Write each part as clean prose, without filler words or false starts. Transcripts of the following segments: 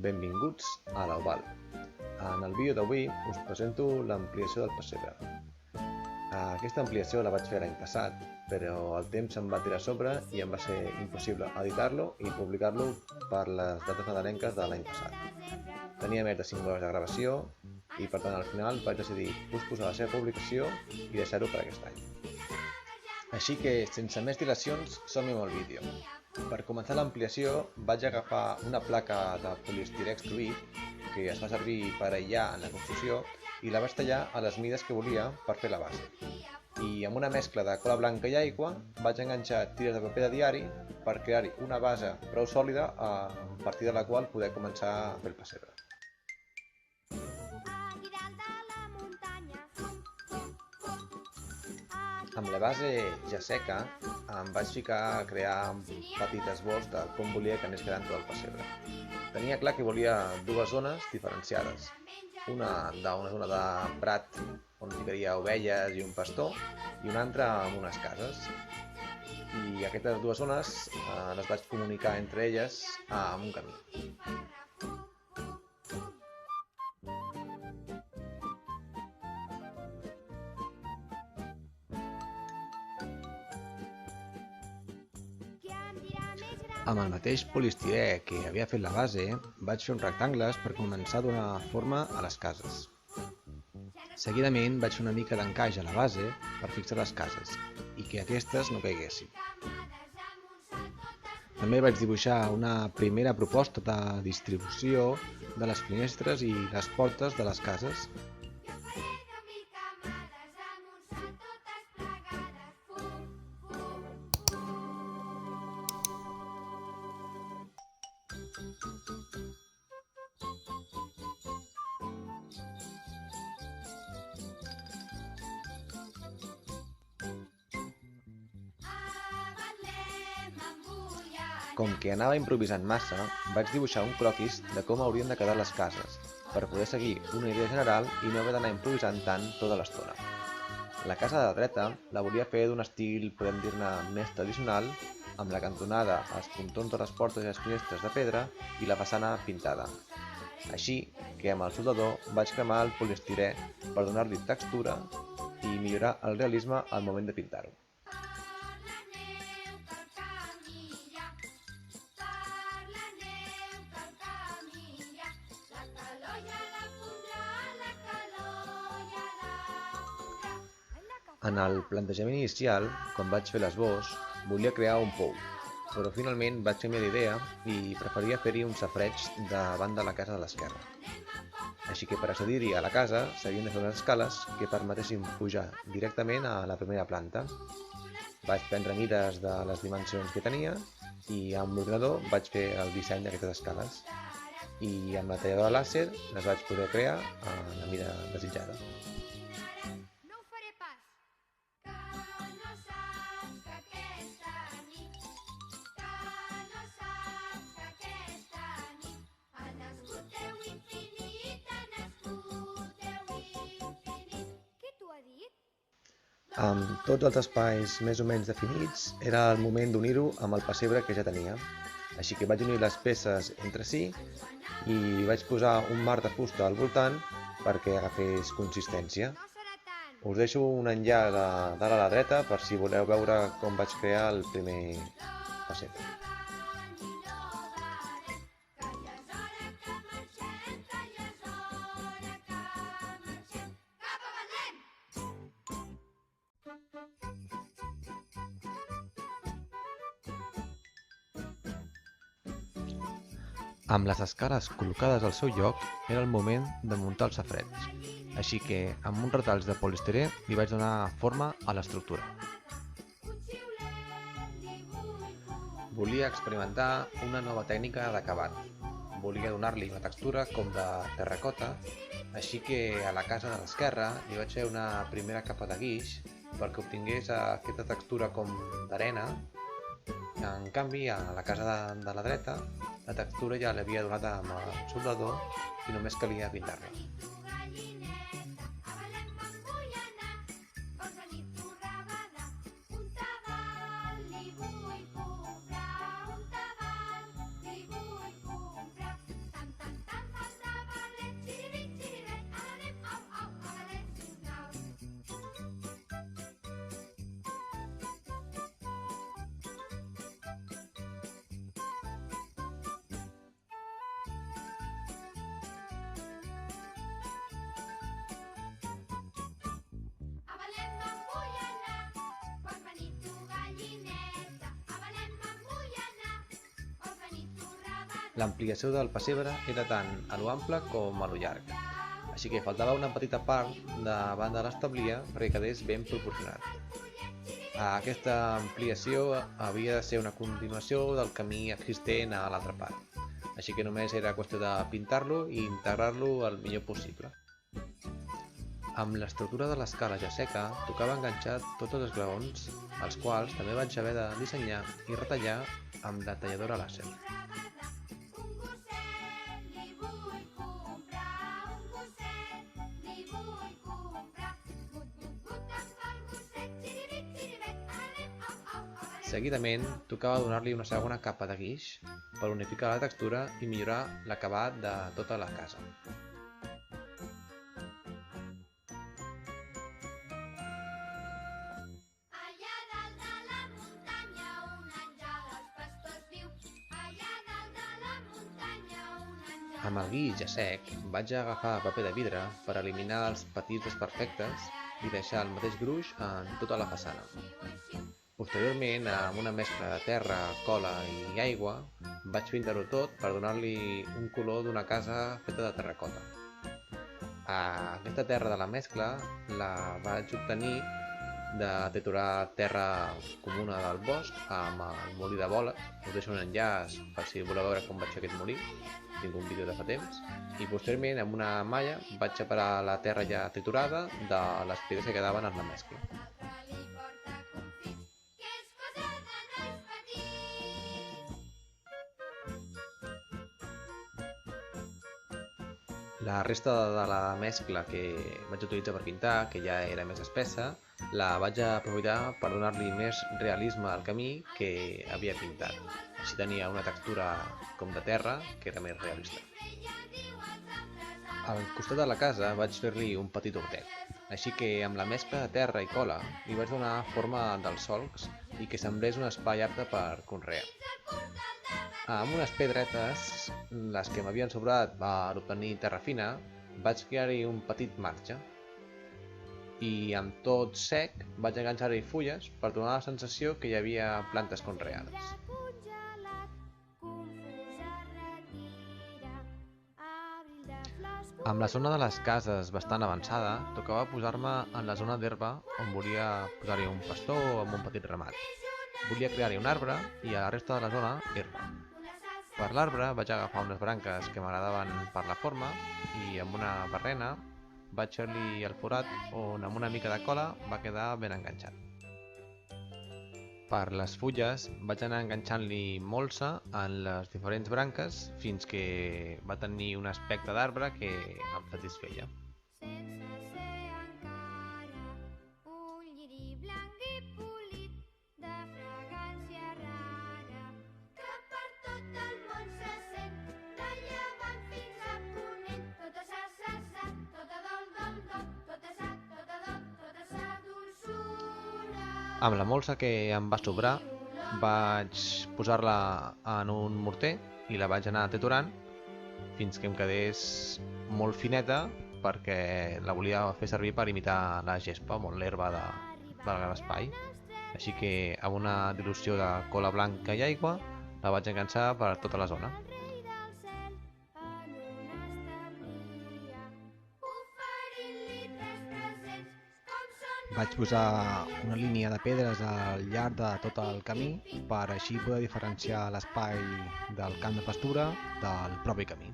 benvinguts a l'Oval. En el vídeo d'avui us presento l'ampliació del pessebre. Aquesta ampliació la vaig fer l'any passat, però el temps em va tirar a sobre i em va ser impossible editar-lo i publicar-lo per les dates nadalenques de l'any passat. Tenia més de 5 hores de gravació i per tant al final vaig decidir posposar la seva publicació i deixar-ho per aquest any. Així que, sense més dilacions, som-hi amb el vídeo. Per començar l'ampliació vaig agafar una placa de poliestirè extruït que es fa servir per aïllar en la construcció i la vaig tallar a les mides que volia per fer la base. I amb una mescla de cola blanca i aigua vaig enganxar tires de paper de diari per crear-hi una base prou sòlida a partir de la qual poder començar a fer el pessebre. Amb la base ja seca, em vaig ficar a crear petits esbots de com volia que anés quedant tot el pessebre. Tenia clar que volia dues zones diferenciades. Una d'una zona de prat on ficaria ovelles i un pastor i una altra amb unes cases. I aquestes dues zones les vaig comunicar entre elles amb un camí. Amb el mateix poliestirè que havia fet la base, vaig fer uns rectangles per començar a donar forma a les cases. Seguidament vaig fer una mica d'encaix a la base per fixar les cases i que aquestes no caiguessin. També vaig dibuixar una primera proposta de distribució de les finestres i les portes de les cases. Com que anava improvisant massa, vaig dibuixar un croquis de com haurien de quedar les cases, per poder seguir una idea general i no haver d'anar improvisant tant tota l'estona. La casa de la dreta la volia fer d'un estil, podem dir-ne, més tradicional, amb la cantonada, els frontons de les portes i les finestres de pedra i la façana pintada. Així que amb el soldador vaig cremar el poliestirè per donar-li textura i millorar el realisme al moment de pintar-ho. En el plantejament inicial, quan vaig fer l'esbós, volia crear un pou, però finalment vaig canviar d'idea i preferia fer-hi un safareig davant de la casa de l'esquerra. Així que per accedir-hi a la casa s'havien de fer unes escales que permetessin pujar directament a la primera planta. Vaig prendre mides de les dimensions que tenia i amb l'ordinador vaig fer el disseny d'aquestes escales. I amb la talladora làser les vaig poder crear a la mida desitjada. Amb tots els espais més o menys definits, era el moment d'unir-ho amb el pessebre que ja tenia. Així que vaig unir les peces entre si i vaig posar un marc de fusta al voltant perquè agafés consistència. Us deixo un enllaç a dalt a la dreta per si voleu veure com vaig crear el primer pessebre. Amb les escales col·locades al seu lloc, era el moment de muntar el safareig, així que amb uns retalls de poliestirè li vaig donar forma a l'estructura. Volia experimentar una nova tècnica d'acabat. Volia donar-li una textura com de terracota, així que a la casa de l'esquerra li vaig fer una primera capa de guix perquè obtingués aquesta textura com d'arena. En canvi, a la casa de la dreta, la textura ja l'havia donat amb el soldador i només calia pintar-la. L'ampliació del pessebre era tant a lo ample com a lo llarg, així que faltava una petita part de banda de l'establia perquè quedés ben proporcionat. Aquesta ampliació havia de ser una continuació del camí existent a l'altra part, així que només era qüestió de pintar-lo i integrar-lo el millor possible. Amb l'estructura de l'escala ja seca, tocava enganxar tots els esglaons, els quals també vaig haver de dissenyar i retallar amb la talladora làser. Seguidament, tocava donar-li una segona capa de guix per unificar la textura i millorar l'acabat de tota la casa. Amb el guix ja sec, vaig agafar paper de vidre per eliminar els petits desperfectes i deixar el mateix gruix en tota la façana. Posteriorment, amb una mescla de terra, cola i aigua, vaig pintar-ho tot per donar-li un color d'una casa feta de terracota. Aquesta terra de la mescla la vaig obtenir de triturar terra comuna del bosc amb el molí de boles. Us deixo un enllaç per si voleu veure com vaig fer aquest molí. Tinc un vídeo de fa temps. I posteriorment, amb una malla, vaig separar la terra ja triturada de les pedres que quedaven en la mescla. La resta de la mescla que vaig utilitzar per pintar, que ja era més espessa, la vaig aprofitar per donar-li més realisme al camí que havia pintat. Així tenia una textura com de terra, que era més realista. Al costat de la casa vaig fer-li un petit hortet, així que amb la mescla de terra i cola li vaig donar forma dels solcs i que semblés un espai apte per conrear. Amb unes pedretes, les que m'havien sobrat per obtenir terra fina, vaig crear-hi un petit marge. I amb tot sec vaig enganxar-hi fulles per donar la sensació que hi havia plantes conreades. Amb la zona de les cases bastant avançada, tocava posar-me en la zona d'herba on volia posar-hi un pastor o amb un petit ramat. Volia crear-hi un arbre i a la resta de la zona, herba. Per l'arbre vaig agafar unes branques que m'agradaven per la forma i amb una barrena vaig fer-li el forat on amb una mica de cola va quedar ben enganxat. Per les fulles vaig anar enganxant-li molsa en les diferents branques fins que va tenir un aspecte d'arbre que em satisfeia. Amb la molsa que em va sobrar, vaig posar-la en un morter i la vaig anar triturant fins que em quedés molt fineta perquè la volia fer servir per imitar la gespa, molt l'herba de l'espai. Així que amb una dilució de cola blanca i aigua la vaig enganxar per tota la zona. Vaig posar una línia de pedres al llarg de tot el camí per així poder diferenciar l'espai del camp de pastura del propi camí.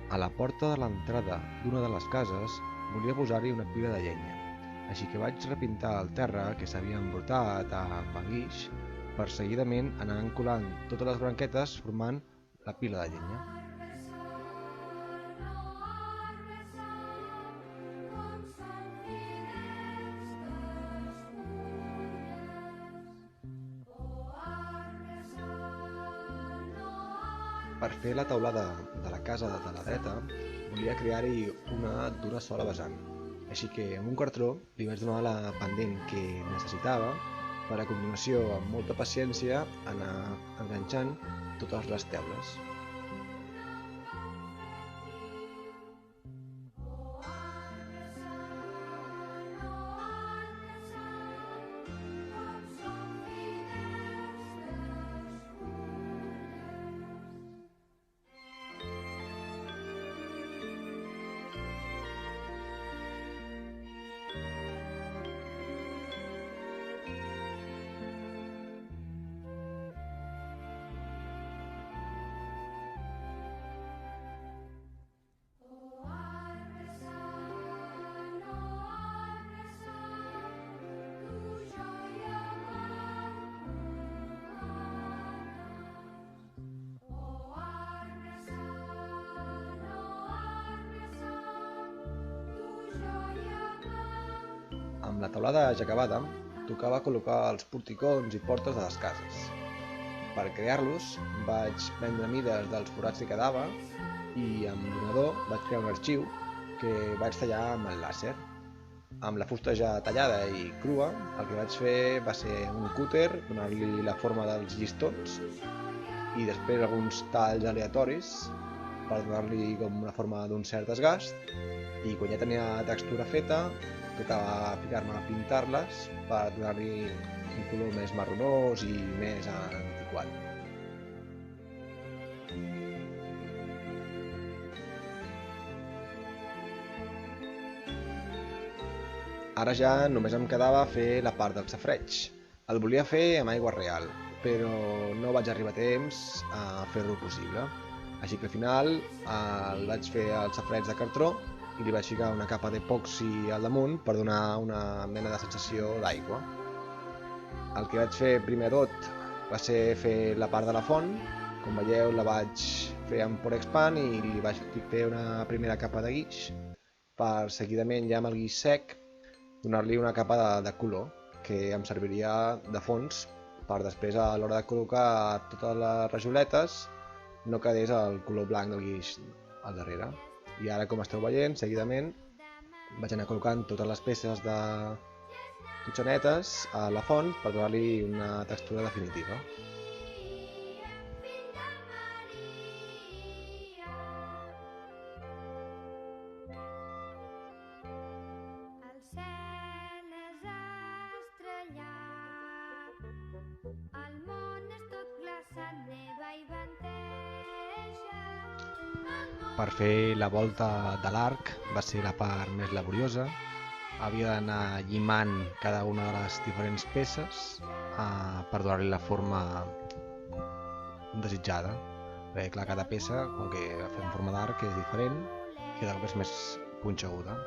A la porta de l'entrada d'una de les cases volia posar-hi una pila de llenya. Així que vaig repintar el terra que s'havia embrutat amb el guix per seguidament anar encolant totes les branquetes formant la pila de llenya. Per fer la teulada de la casa de la dreta volia crear-hi una d'una sola vessant. Així que amb un cartró li vaig donar la pendent que necessitava per a continuació, amb molta paciència, anar enganxant totes les teules. Amb la teulada ja acabada, tocava col·locar els porticons i portes de les cases. Per crear-los vaig prendre mides dels forats que quedava i amb l'ordinador vaig crear un arxiu que vaig tallar amb el làser. Amb la fusta ja tallada i crua, el que vaig fer va ser un cúter, donar-li la forma dels llistons i després alguns talls aleatoris per donar-li com una forma d'un cert desgast, i quan ja tenia la textura feta tocava ficar-me a pintar-les per donar-li un color més marronós i més antiquat. Ara ja només em quedava fer la part del safareig. El volia fer amb aigua real, però no vaig arribar a temps a fer-lo possible. Així que al final el vaig fer al safareig de cartró i li vaig ficar una capa d'epoxi al damunt per donar una mena de sensació d'aigua. El que vaig fer primer de tot va ser fer la part de la font. Com veieu, la vaig fer amb Porexpan i li vaig fer una primera capa de guix per seguidament ja amb el guix sec donar-li una capa de color que em serviria de fons per després a l'hora de col·locar totes les rajoletes no quedés el color blanc del guix al darrere. I ara, com esteu veient, seguidament vaig anar col·locant totes les peces de totxanetes a la font per donar-li una textura definitiva. Per fer la volta de l'arc va ser la part més laboriosa. Havia d'anar llimant cada una de les diferents peces per donar-li la forma desitjada. Perquè clar, cada peça, com que la fem en forma d'arc, és diferent i cada cop és més punxeguda.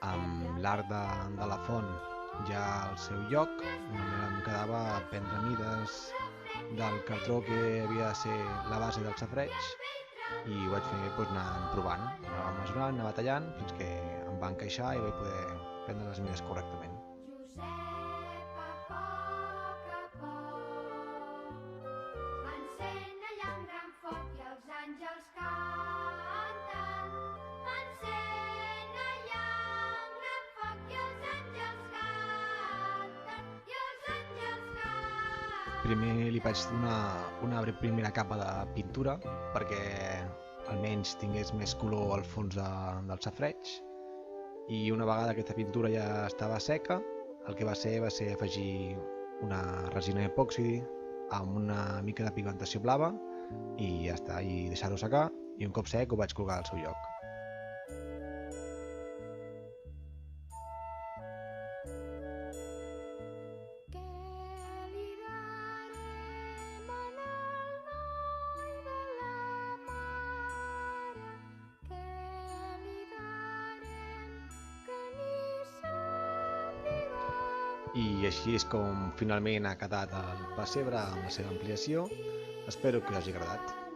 Amb l'arc de la font ja al seu lloc, només em quedava prendre mides del cartró que havia de ser la base del safareig i ho vaig fer anant provant, anava mesurant, anava tallant fins que em va encaixar i vaig poder prendre les mides correctament. Primer li vaig donar una primera capa de pintura perquè almenys tingués més color al fons del safareig, i una vegada aquesta pintura ja estava seca, el que va ser afegir una resina epoxi amb una mica de pigmentació blava i ja està, i deixar-ho secar, i un cop sec ho vaig col·locar al seu lloc. I així és com finalment ha quedat el pessebre amb la seva ampliació. Espero que us hagi agradat.